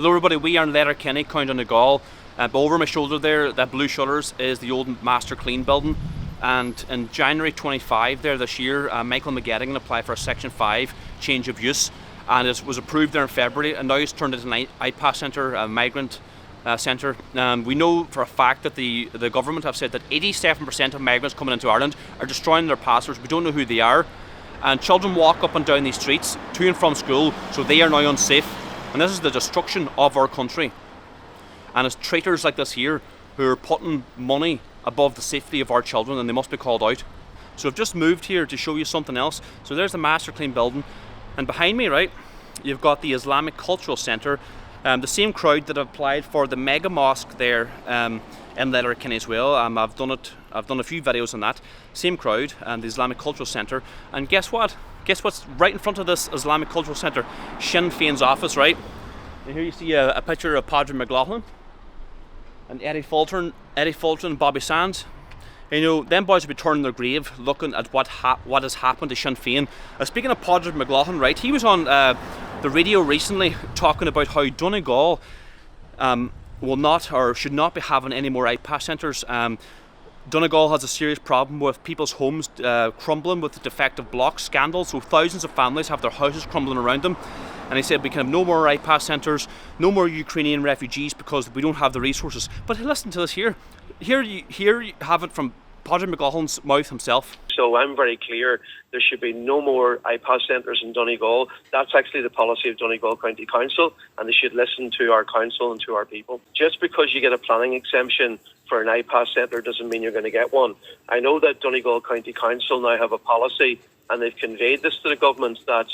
Hello everybody, we are in Letterkenny, County Donegal. Over my shoulder there, that blue shutters, is the old Master Clean building. And in January 25 there this year, Michael McGettigan applied for a Section 5 change of use, and it was approved there in February, and now it's turned into an IPAS centre, a migrant centre. We know for a fact that the government have said that 87% of migrants coming into Ireland are destroying their passports. We don't know who they are, and children walk up and down these streets to and from school, so they are now unsafe. And this is the destruction of our country. And it's traitors like this here who are putting money above the safety of our children, and they must be called out. So I've just moved here to show you something else. So there's the Master Clean building, and behind me, right, you've got the Islamic Cultural Centre, the same crowd that applied for the mega mosque there in Letterkenny as well. I've done a few videos on that. Same crowd, the Islamic Cultural Centre. And guess what? Guess what's right in front of this Islamic Cultural Centre? Sinn Féin's office, right? And here you see a picture of Pádraig Lochlainn and Eddie Fulton and Bobby Sands. You know, them boys will be turning their grave looking at what has happened to Sinn Féin. Speaking of Pádraig Lochlainn, right, he was on the radio recently talking about how Donegal will not or should not be having any more IPAS centres. Donegal has a serious problem with people's homes crumbling with defective blocks scandals, so thousands of families have their houses crumbling around them. And he said we can have no more IPAS centres, no more Ukrainian refugees because we don't have the resources. But listen to this here. Here you have it from Pádraig Lochlainn's mouth himself. So I'm very clear, there should be no more IPAS centres in Donegal. That's actually the policy of Donegal County Council, and they should listen to our council and to our people. Just because you get a planning exemption for an IPAS centre doesn't mean you're going to get one. I know that Donegal County Council now have a policy, and they've conveyed this to the government, that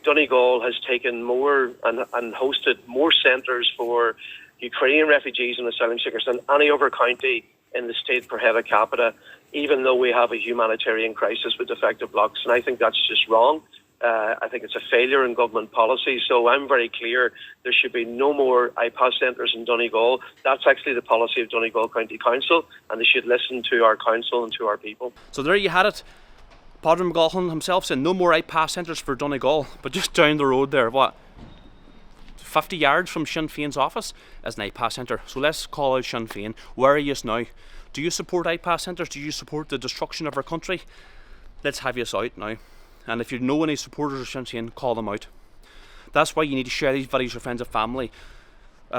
Donegal has taken more and hosted more centres for Ukrainian refugees and asylum seekers than any other county in the state per head of capita, even though we have a humanitarian crisis with defective blocks. And I think that's just wrong. I think it's a failure in government policy. So I'm very clear, there should be no more IPAS centres in Donegal. That's actually the policy of Donegal County Council, and they should listen to our council and to our people. So there you had it. Pádraig Lochlainn himself said no more IPAS centres for Donegal, but just down the road there, 50 yards from Sinn Féin's office is an IPAS centre. So let's call out Sinn Féin. Where are you now? Do you support IPAS centres? Do you support the destruction of our country? Let's have you out now. And if you know any supporters of Sinn Féin, call them out. That's why you need to share these videos with your friends and family.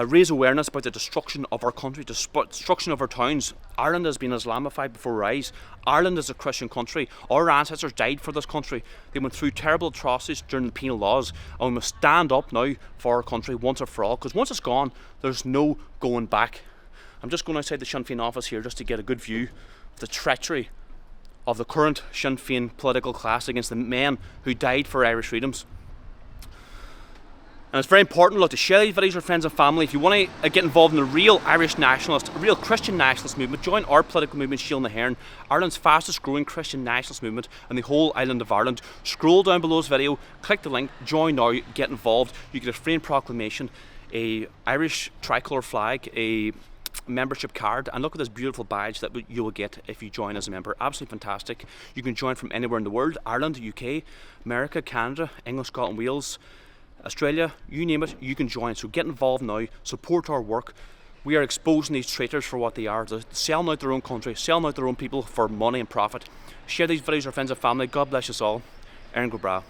Raise awareness about the destruction of our country, the destruction of our towns. Ireland has been Islamified before our eyes. Ireland is a Christian country. Our ancestors died for this country. They went through terrible atrocities during the penal laws, and we must stand up now for our country once and for all, because once it's gone, there's no going back. I'm just going outside the Sinn Féin office here just to get a good view of the treachery of the current Sinn Féin political class against the men who died for Irish freedoms. And it's very important, to share these videos with friends and family. If you want to get involved in a real Irish nationalist, a real Christian nationalist movement, join our political movement, Síl na hÉireann, Ireland's fastest growing Christian nationalist movement in the whole island of Ireland. Scroll down below this video, click the link, join now, get involved. You get a frame proclamation, a Irish tricolour flag, a membership card, and look at this beautiful badge that you will get if you join as a member. Absolutely fantastic. You can join from anywhere in the world: Ireland, UK, America, Canada, England, Scotland, Wales, Australia, you name it, you can join. So get involved now, support our work. We are exposing these traitors for what they are. They're selling out their own country, selling out their own people for money and profit. Share these videos with your friends and family. God bless us all. Aaron Gobra.